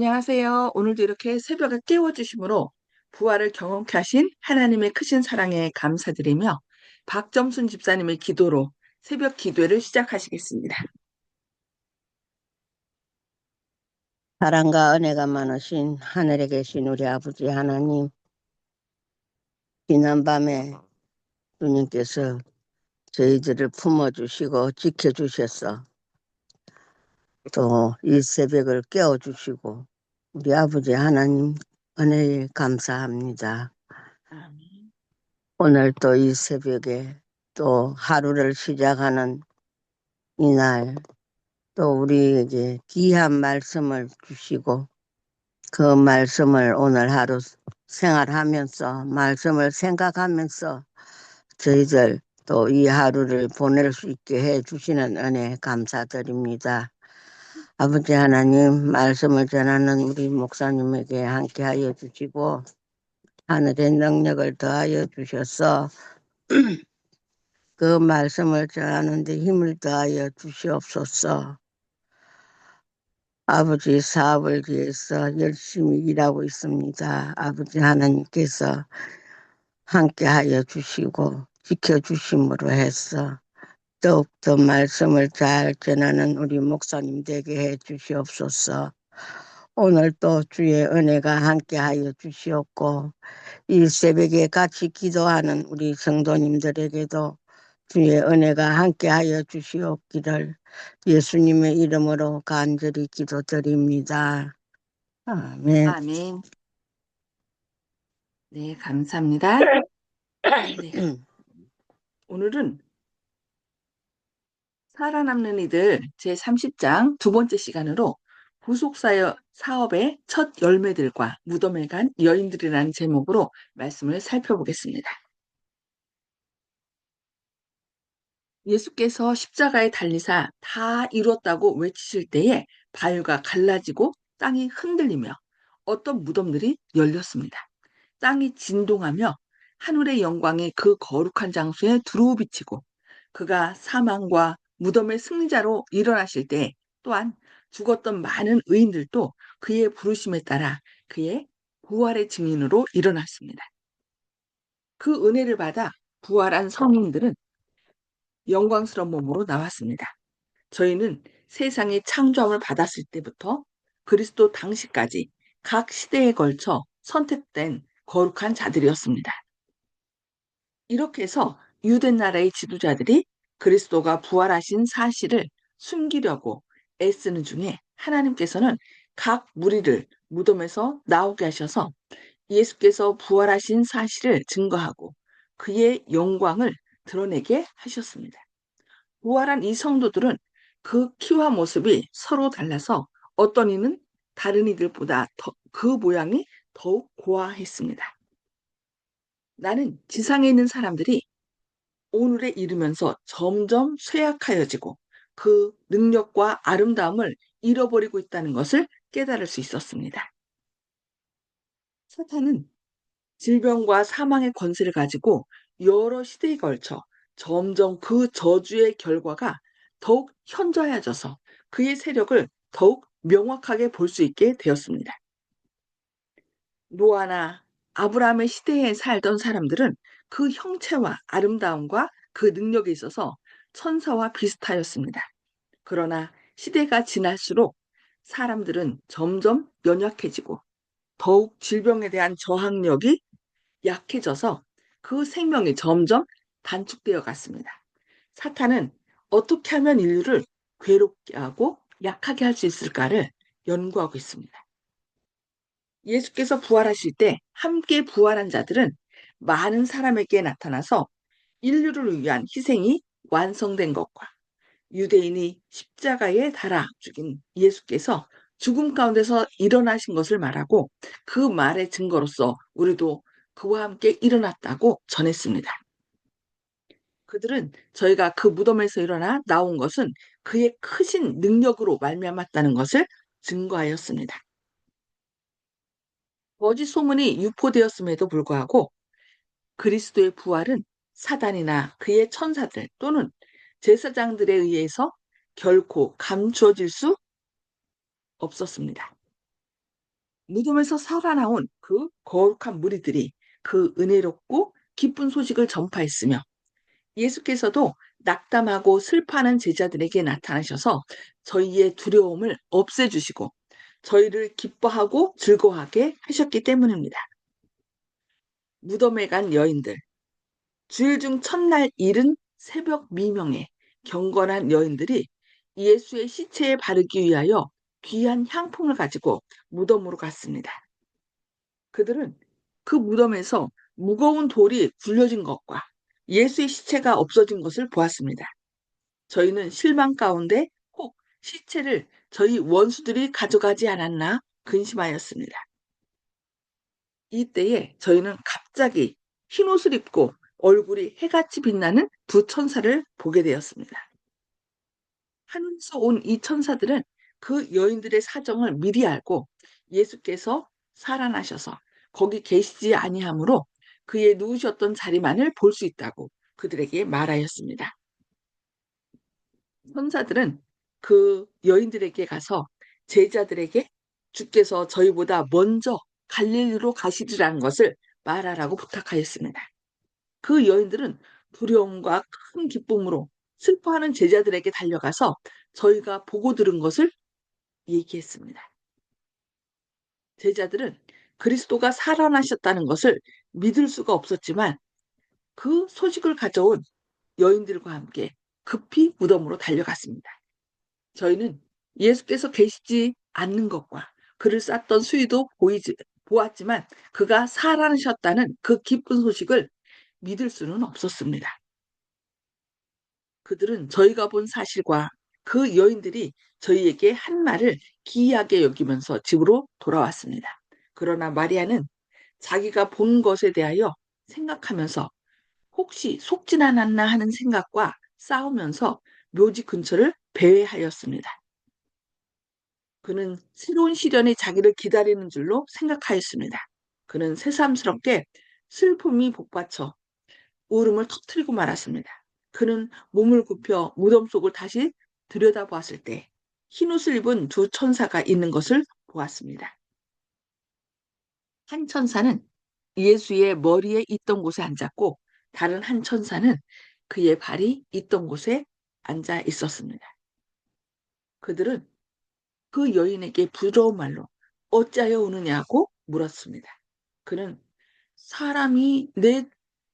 안녕하세요. 오늘도 이렇게 새벽에 깨워주심으로 부활을 경험케 하신 하나님의 크신 사랑에 감사드리며 박점순 집사님의 기도로 새벽 기도를 시작하시겠습니다. 사랑과 은혜가 많으신 하늘에 계신 우리 아버지 하나님, 지난밤에 주님께서 저희들을 품어주시고 지켜주셔서 또 이 새벽을 깨워주시고 우리 아버지 하나님 은혜에 감사합니다. 아멘. 오늘 또 이 새벽에 또 하루를 시작하는 이날 또 우리에게 귀한 말씀을 주시고 그 말씀을 오늘 하루 생활하면서 말씀을 생각하면서 저희들 또 이 하루를 보낼 수 있게 해 주시는 은혜 감사드립니다. 아버지 하나님 말씀을 전하는 우리 목사님에게 함께하여 주시고 하늘의 능력을 더하여 주셔서 그 말씀을 전하는 데 힘을 더하여 주시옵소서. 아버지 사업을 위해서 열심히 일하고 있습니다. 아버지 하나님께서 함께하여 주시고 지켜주심으로 해서 더욱더 말씀을 잘 전하는 우리 목사님 되게 해 주시옵소서. 오늘 또 주의 은혜가 함께하여 주시옵고 이 새벽에 같이 기도하는 우리 성도님들에게도 주의 은혜가 함께하여 주시옵기를 예수님의 이름으로 간절히 기도드립니다. 아멘. 아멘. 네, 감사합니다. 네, 오늘은 살아남는 이들 제30장 두 번째 시간으로 사업의 첫 열매들과 무덤에 간 여인들이라는 제목으로 말씀을 살펴보겠습니다. 예수께서 십자가에 달리사 다 이뤘다고 외치실 때에 바위가 갈라지고 땅이 흔들리며 어떤 무덤들이 열렸습니다. 땅이 진동하며 하늘의 영광이 그 거룩한 장소에 두루비치고 그가 사망과 무덤의 승리자로 일어나실 때 또한 죽었던 많은 의인들도 그의 부르심에 따라 그의 부활의 증인으로 일어났습니다. 그 은혜를 받아 부활한 성인들은 영광스러운 몸으로 나왔습니다. 저희는 세상의 창조함을 받았을 때부터 그리스도 당시까지 각 시대에 걸쳐 선택된 거룩한 자들이었습니다. 이렇게 해서 유대 나라의 지도자들이 그리스도가 부활하신 사실을 숨기려고 애쓰는 중에 하나님께서는 각 무리를 무덤에서 나오게 하셔서 예수께서 부활하신 사실을 증거하고 그의 영광을 드러내게 하셨습니다. 부활한 이 성도들은 그 키와 모습이 서로 달라서 어떤 이는 다른 이들보다 그 모양이 더욱 고와했습니다. 나는 지상에 있는 사람들이 오늘에 이르면서 점점 쇠약하여지고 그 능력과 아름다움을 잃어버리고 있다는 것을 깨달을 수 있었습니다. 사탄은 질병과 사망의 권세를 가지고 여러 시대에 걸쳐 점점 그 저주의 결과가 더욱 현저해져서 그의 세력을 더욱 명확하게 볼 수 있게 되었습니다. 노아나 아브라함의 시대에 살던 사람들은 그 형체와 아름다움과 그 능력에 있어서 천사와 비슷하였습니다. 그러나 시대가 지날수록 사람들은 점점 연약해지고 더욱 질병에 대한 저항력이 약해져서 그 생명이 점점 단축되어 갔습니다. 사탄은 어떻게 하면 인류를 괴롭게 하고 약하게 할 수 있을까를 연구하고 있습니다. 예수께서 부활하실 때 함께 부활한 자들은 많은 사람에게 나타나서 인류를 위한 희생이 완성된 것과 유대인이 십자가에 달아 죽인 예수께서 죽음 가운데서 일어나신 것을 말하고 그 말의 증거로서 우리도 그와 함께 일어났다고 전했습니다. 그들은 저희가 그 무덤에서 일어나 나온 것은 그의 크신 능력으로 말미암았다는 것을 증거하였습니다. 거짓 소문이 유포되었음에도 불구하고 그리스도의 부활은 사단이나 그의 천사들 또는 제사장들에 의해서 결코 감추어질 수 없었습니다. 무덤에서 살아나온 그 거룩한 무리들이 그 은혜롭고 기쁜 소식을 전파했으며 예수께서도 낙담하고 슬퍼하는 제자들에게 나타나셔서 저희의 두려움을 없애주시고 저희를 기뻐하고 즐거워하게 하셨기 때문입니다. 무덤에 간 여인들, 주일 중 첫날 이른 새벽 미명에 경건한 여인들이 예수의 시체에 바르기 위하여 귀한 향품을 가지고 무덤으로 갔습니다. 그들은 그 무덤에서 무거운 돌이 굴려진 것과 예수의 시체가 없어진 것을 보았습니다. 저희는 실망 가운데 혹 시체를 저희 원수들이 가져가지 않았나 근심하였습니다. 이때에 저희는 갑자기 흰옷을 입고 얼굴이 해같이 빛나는 두 천사를 보게 되었습니다. 하늘에서 온 이 천사들은 그 여인들의 사정을 미리 알고 예수께서 살아나셔서 거기 계시지 아니하므로 그의 누우셨던 자리만을 볼 수 있다고 그들에게 말하였습니다. 천사들은 그 여인들에게 가서 제자들에게 주께서 저희보다 먼저 갈릴리로 가시리라는 것을 말하라고 부탁하였습니다. 그 여인들은 두려움과 큰 기쁨으로 슬퍼하는 제자들에게 달려가서 저희가 보고 들은 것을 얘기했습니다. 제자들은 그리스도가 살아나셨다는 것을 믿을 수가 없었지만 그 소식을 가져온 여인들과 함께 급히 무덤으로 달려갔습니다. 저희는 예수께서 계시지 않는 것과 그를 쌌던 수위도 보았지만 그가 살아나셨다는 그 기쁜 소식을 믿을 수는 없었습니다. 그들은 저희가 본 사실과 그 여인들이 저희에게 한 말을 기이하게 여기면서 집으로 돌아왔습니다. 그러나 마리아는 자기가 본 것에 대하여 생각하면서 혹시 속진 않았나 하는 생각과 싸우면서 묘지 근처를 배회하였습니다. 그는 새로운 시련이 자기를 기다리는 줄로 생각하였습니다. 그는 새삼스럽게 슬픔이 복받쳐 울음을 터뜨리고 말았습니다. 그는 몸을 굽혀 무덤 속을 다시 들여다보았을 때 흰옷을 입은 두 천사가 있는 것을 보았습니다. 한 천사는 예수의 머리에 있던 곳에 앉았고 다른 한 천사는 그의 발이 있던 곳에 앉아 있었습니다. 그들은 그 여인에게 부드러운 말로 어찌하여 우느냐고 물었습니다. 그는 사람이 내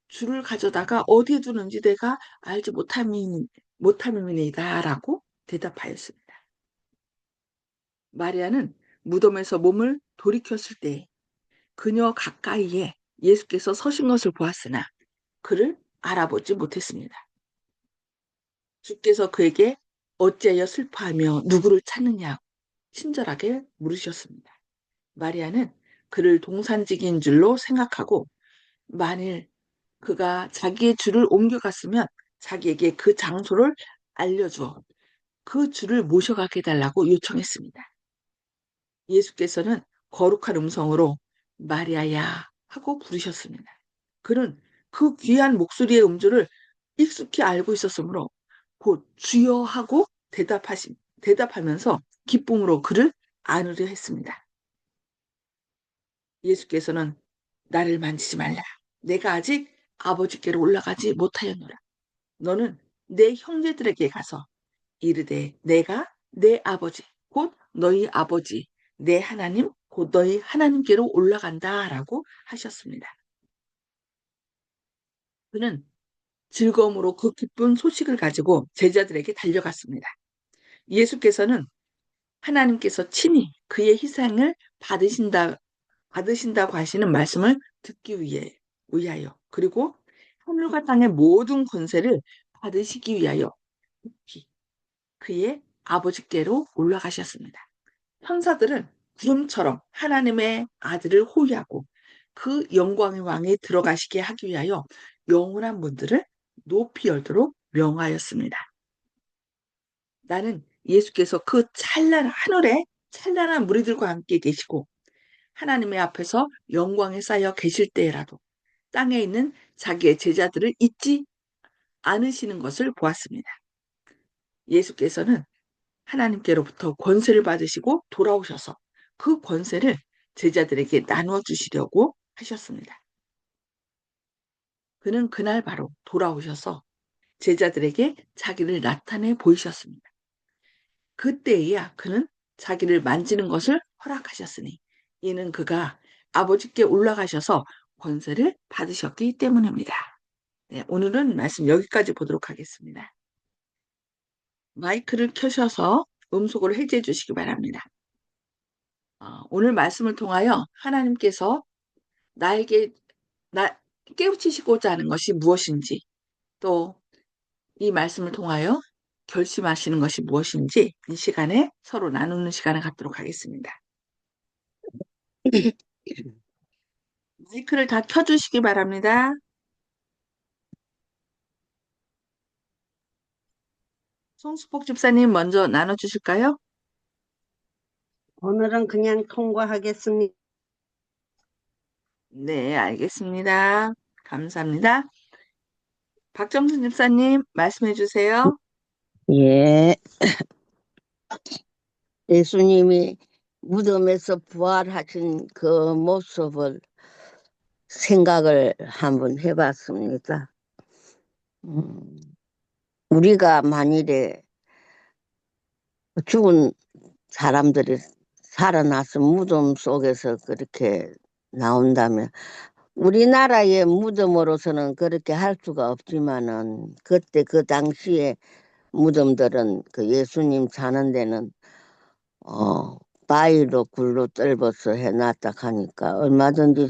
줄을 가져다가 어디에 두는지 내가 알지 못함이니이다 라고 대답하였습니다. 마리아는 무덤에서 몸을 돌이켰을 때 그녀 가까이에 예수께서 서신 것을 보았으나 그를 알아보지 못했습니다. 주께서 그에게 어찌하여 슬퍼하며 누구를 찾느냐고 친절하게 물으셨습니다. 마리아는 그를 동산직인 줄로 생각하고 만일 그가 자기의 줄을 옮겨갔으면 자기에게 그 장소를 알려주어 그 줄을 모셔가게 해달라고 요청했습니다. 예수께서는 거룩한 음성으로 마리아야 하고 부르셨습니다. 그는 그 귀한 목소리의 음조를 익숙히 알고 있었으므로 곧 주여 하고 대답하면서 기쁨으로 그를 안으려 했습니다. 예수께서는 나를 만지지 말라. 내가 아직 아버지께로 올라가지 못하였노라. 너는 내 형제들에게 가서 이르되 내가 내 아버지 곧 너희 아버지 내 하나님 곧 너희 하나님께로 올라간다라고 하셨습니다. 그는 즐거움으로 그 기쁜 소식을 가지고 제자들에게 달려갔습니다. 예수께서는 하나님께서 친히 그의 희생을 받으신다고 하시는 말씀을 듣기 위하여 그리고 하늘과 땅의 모든 권세를 받으시기 위하여 깊이 그의 아버지께로 올라가셨습니다. 천사들은 구름처럼 하나님의 아들을 호위하고 그 영광의 왕에 들어가시게 하기 위하여 영원한 문들을 높이 열도록 명하였습니다. 나는 예수께서 그 하늘에 찬란한 무리들과 함께 계시고 하나님의 앞에서 영광에 쌓여 계실 때라도 땅에 있는 자기의 제자들을 잊지 않으시는 것을 보았습니다. 예수께서는 하나님께로부터 권세를 받으시고 돌아오셔서 그 권세를 제자들에게 나누어 주시려고 하셨습니다. 그는 그날 바로 돌아오셔서 제자들에게 자기를 나타내 보이셨습니다. 그때야 그는 자기를 만지는 것을 허락하셨으니 이는 그가 아버지께 올라가셔서 권세를 받으셨기 때문입니다. 네, 오늘은 말씀 여기까지 보도록 하겠습니다. 마이크를 켜셔서 음속을 해제해 주시기 바랍니다. 오늘 말씀을 통하여 하나님께서 나에게 깨우치시고자 하는 것이 무엇인지, 또 이 말씀을 통하여 결심하시는 것이 무엇인지 이 시간에 서로 나누는 시간을 갖도록 하겠습니다. 마이크를 다 켜주시기 바랍니다. 송수복 집사님 먼저 나눠주실까요? 오늘은 그냥 통과하겠습니다. 네, 알겠습니다. 감사합니다. 박정순 집사님 말씀해 주세요. 예, 예수님이 무덤에서 부활하신 그 모습을 생각을 한번 해봤습니다. 음, 우리가 만일에 죽은 사람들이 살아나서 무덤 속에서 그렇게 나온다면 우리나라의 무덤으로서는 그렇게 할 수가 없지만은 그때 그 당시에 무덤들은 그 예수님 사는 데는 바위로 굴로 뜰어서 해놨다 하니까 얼마든지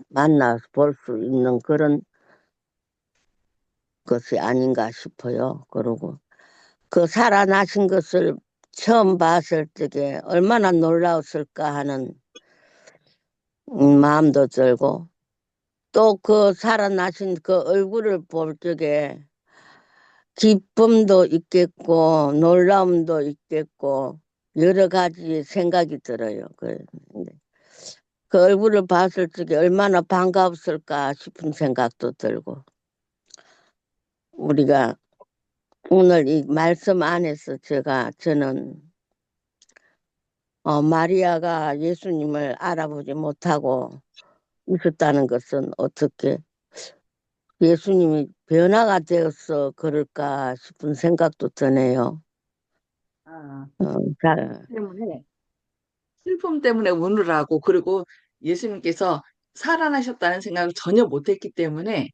만나 볼 수 있는 그런 것이 아닌가 싶어요. 그리고 그 살아나신 것을 처음 봤을 적에 얼마나 놀라웠을까 하는 마음도 들고 또 그 살아나신 그 얼굴을 볼 적에 기쁨도 있겠고 놀라움도 있겠고 여러 가지 생각이 들어요. 그 얼굴을 봤을 적에 얼마나 반가웠을까 싶은 생각도 들고 우리가 오늘 이 말씀 안에서 저는 마리아가 예수님을 알아보지 못하고 있었다는 것은 어떻게 예수님이 변화가 되어서 그럴까 싶은 생각도 드네요. 아, 어, 자, 때문에 슬픔 때문에 우느라고, 그리고 예수님께서 살아나셨다는 생각을 전혀 못했기 때문에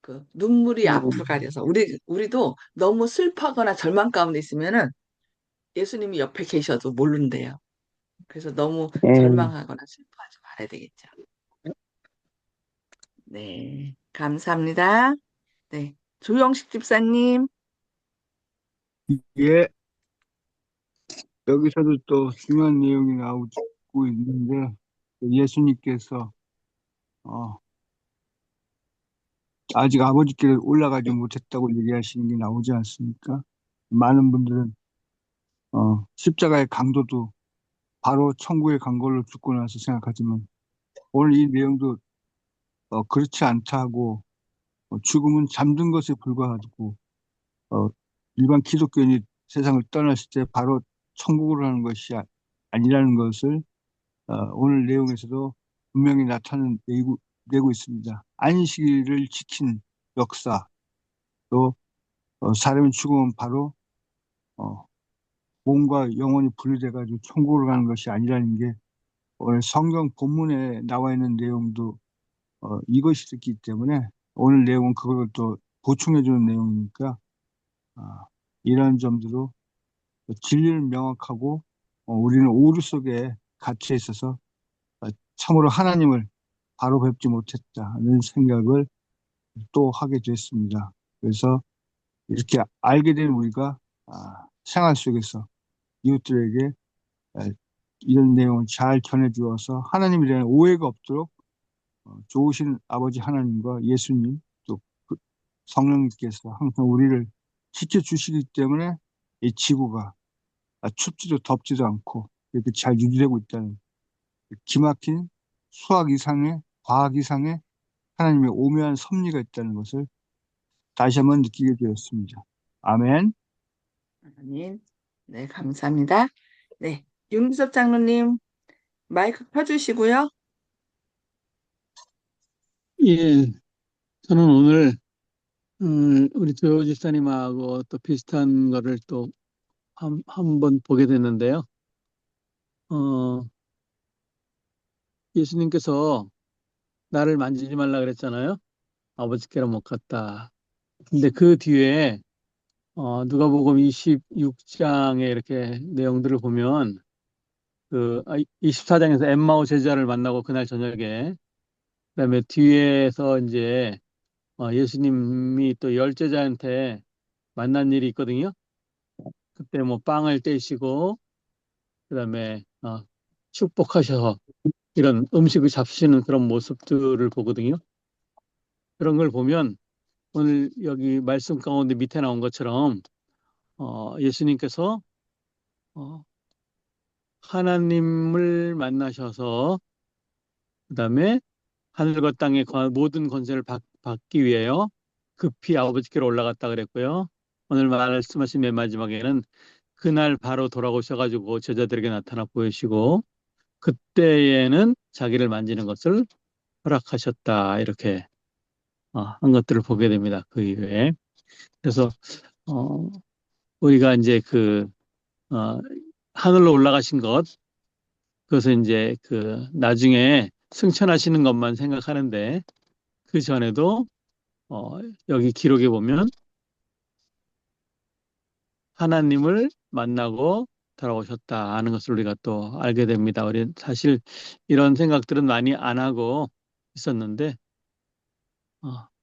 그 눈물이 앞을 음, 가려서, 우리도 너무 슬퍼하거나 절망 가운데 있으면은 예수님이 옆에 계셔도 모른대요. 그래서 너무 예. 절망하거나 슬퍼하지 말아야 되겠죠. 네, 감사합니다. 네, 조영식 집사님. 예, 여기서도 또 중요한 내용이 나오고 있는데, 예수님께서, 어, 아직 아버지께 올라가지 못했다고 얘기하시는 게 나오지 않습니까? 많은 분들은, 십자가의 강도도 바로 천국에 간 걸로 죽고 나서 생각하지만, 오늘 이 내용도, 그렇지 않다고, 죽음은 잠든 것에 불과하고, 어, 일반 기독교인이 세상을 떠났을 때 바로 천국으로 가는 것이 아니라는 것을 오늘 내용에서도 분명히 내고 있습니다. 안식일을 지킨 역사, 또 사람이 죽으면 바로 어, 몸과 영혼이 분리돼가지고 천국으로 가는 것이 아니라는 게 오늘 성경 본문에 나와 있는 내용도 이것이 있기 때문에 오늘 내용은 그걸 또 보충해주는 내용이니까 아, 이런 점들로 진리를 명확하고 우리는 오류 속에 갇혀 있어서 참으로 하나님을 바로 뵙지 못했다는 생각을 또 하게 됐습니다. 그래서 이렇게 알게 된 우리가 생활 속에서 이웃들에게 아, 이런 내용을 잘 전해주어서 하나님에 대한 오해가 없도록 좋으신 아버지 하나님과 예수님 또 성령님께서 항상 우리를 지켜주시기 때문에 이 지구가 춥지도 덥지도 않고 이렇게 잘 유지되고 있다는 기막힌 수학 이상의 과학 이상의 하나님의 오묘한 섭리가 있다는 것을 다시 한번 느끼게 되었습니다. 아멘. 아멘. 네, 감사합니다. 네, 윤기섭 장로님. 마이크 켜주시고요. 예, 저는 오늘 우리 조 집사님하고 또 비슷한 거를 또 한 번 보게 됐는데요. 어, 예수님께서 나를 만지지 말라 그랬잖아요. 아버지께로 못 갔다. 근데 그 뒤에 누가복음 26장에 이렇게 내용들을 보면 24장에서 엠마오 제자를 만나고 그날 저녁에 그다음에 뒤에서 이제 예수님이 또 열 제자한테 만난 일이 있거든요. 그때 뭐 빵을 떼시고 그다음에 축복하셔서 이런 음식을 잡수시는 그런 모습들을 보거든요. 그런 걸 보면 오늘 여기 말씀 가운데 밑에 나온 것처럼 예수님께서 어, 하나님을 만나셔서 그다음에 하늘과 땅의 모든 권세를 받기 위해요. 급히 아버지께로 올라갔다 그랬고요. 오늘 말씀하신 맨 마지막에는 그날 바로 돌아오셔가지고 제자들에게 나타나 보이시고 그때에는 자기를 만지는 것을 허락하셨다. 이렇게 한 것들을 보게 됩니다. 그 이후에. 그래서 어, 우리가 이제 어, 하늘로 올라가신 것, 그것은 이제 나중에 승천하시는 것만 생각하는데 그 전에도 어, 여기 기록에 보면 하나님을 만나고 돌아오셨다 하는 것을 우리가 또 알게 됩니다. 우리 사실 이런 생각들은 많이 안 하고 있었는데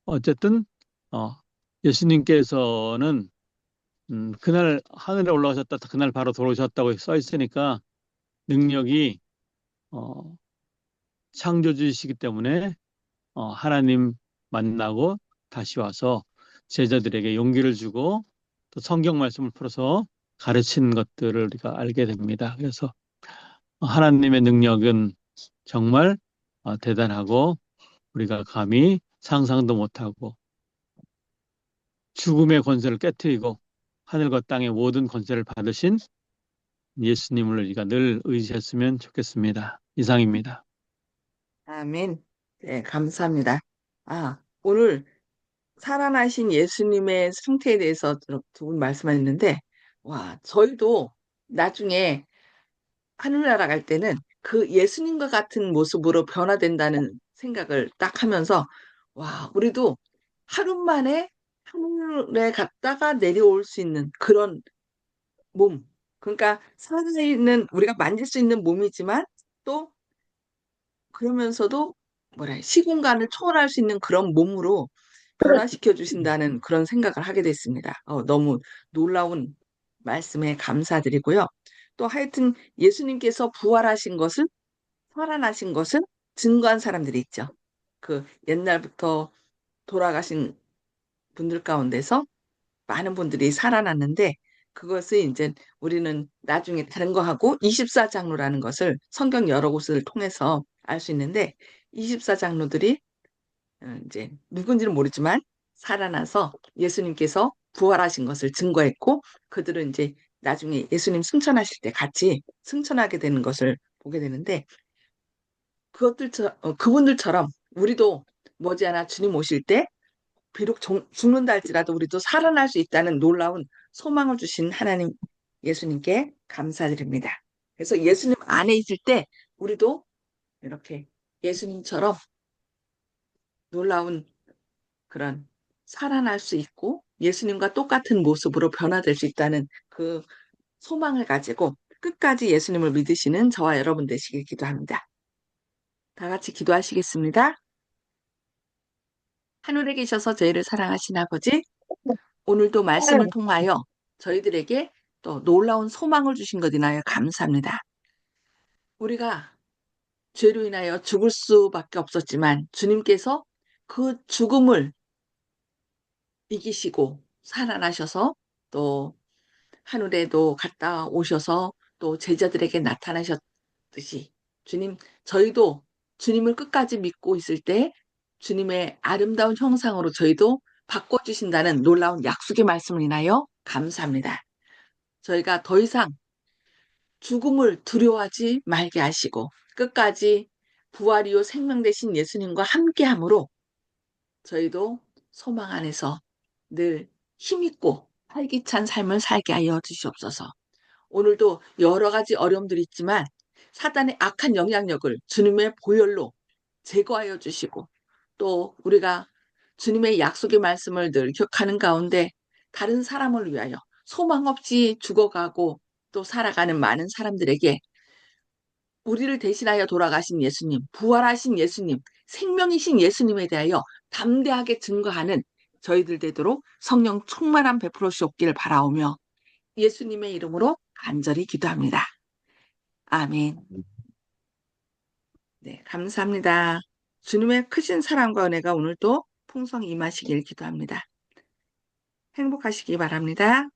어쨌든 어, 예수님께서는 그날 하늘에 올라가셨다, 그날 바로 돌아오셨다고 써 있으니까 능력이 어, 창조주이시기 때문에 하나님 만나고 다시 와서 제자들에게 용기를 주고 또 성경 말씀을 풀어서 가르치는 것들을 우리가 알게 됩니다. 그래서 하나님의 능력은 정말 대단하고 우리가 감히 상상도 못하고 죽음의 권세를 깨뜨리고 하늘과 땅의 모든 권세를 받으신 예수님을 우리가 늘 의지했으면 좋겠습니다. 이상입니다. 아멘. 네, 감사합니다. 오늘 살아나신 예수님의 승태에 대해서 두 분 말씀하셨는데, 와, 저희도 나중에 하늘나라 갈 때는 그 예수님과 같은 모습으로 변화된다는 생각을 딱 하면서, 와, 우리도 하루 만에 하늘에 갔다가 내려올 수 있는 그런 몸. 그러니까 살아있는, 우리가 만질 수 있는 몸이지만 또 그러면서도 시공간을 초월할 수 있는 그런 몸으로 변화시켜 주신다는 그런 생각을 하게 됐습니다. 너무 놀라운 말씀에 감사드리고요. 또 하여튼 예수님께서 부활하신 것을, 살아나신 것은 증거한 사람들이 있죠. 그 옛날부터 돌아가신 분들 가운데서 많은 분들이 살아났는데 그것을 이제 우리는 나중에 다른 거 하고 24장로라는 것을 성경 여러 곳을 통해서 알 수 있는데 24장로들이 이제 누군지는 모르지만 살아나서 예수님께서 부활하신 것을 증거했고 그들은 이제 나중에 예수님 승천하실 때 같이 승천하게 되는 것을 보게 되는데 그분들처럼 우리도 머지않아 주님 오실 때 비록 죽는다 할지라도 우리도 살아날 수 있다는 놀라운 소망을 주신 하나님 예수님께 감사드립니다. 그래서 예수님 안에 있을 때 우리도 이렇게 예수님처럼 놀라운 그런 살아날 수 있고 예수님과 똑같은 모습으로 변화될 수 있다는 그 소망을 가지고 끝까지 예수님을 믿으시는 저와 여러분 되시길 기도합니다. 다 같이 기도하시겠습니다. 하늘에 계셔서 저희를 사랑하신 아버지, 오늘도 말씀을 통하여 저희들에게 또 놀라운 소망을 주신 것 인하여 감사합니다. 우리가 죄로 인하여 죽을 수밖에 없었지만 주님께서 그 죽음을 이기시고 살아나셔서 또 하늘에도 갔다 오셔서 또 제자들에게 나타나셨듯이 주님, 저희도 주님을 끝까지 믿고 있을 때 주님의 아름다운 형상으로 저희도 바꿔주신다는 놀라운 약속의 말씀을 인하여 감사합니다. 저희가 더 이상 죽음을 두려워하지 말게 하시고 끝까지 부활이요 생명 되신 예수님과 함께함으로 저희도 소망 안에서 늘 힘있고 활기찬 삶을 살게 하여 주시옵소서. 오늘도 여러 가지 어려움들이 있지만 사단의 악한 영향력을 주님의 보혈로 제거하여 주시고, 또 우리가 주님의 약속의 말씀을 늘 기억하는 가운데 다른 사람을 위하여 소망 없이 죽어가고 또 살아가는 많은 사람들에게 우리를 대신하여 돌아가신 예수님, 부활하신 예수님, 생명이신 예수님에 대하여 담대하게 증거하는 저희들 되도록 성령 충만한 베풀어 주옵기를 바라오며 예수님의 이름으로 간절히 기도합니다. 아멘. 네, 감사합니다. 주님의 크신 사랑과 은혜가 오늘도 풍성히 임하시길 기도합니다. 행복하시기 바랍니다.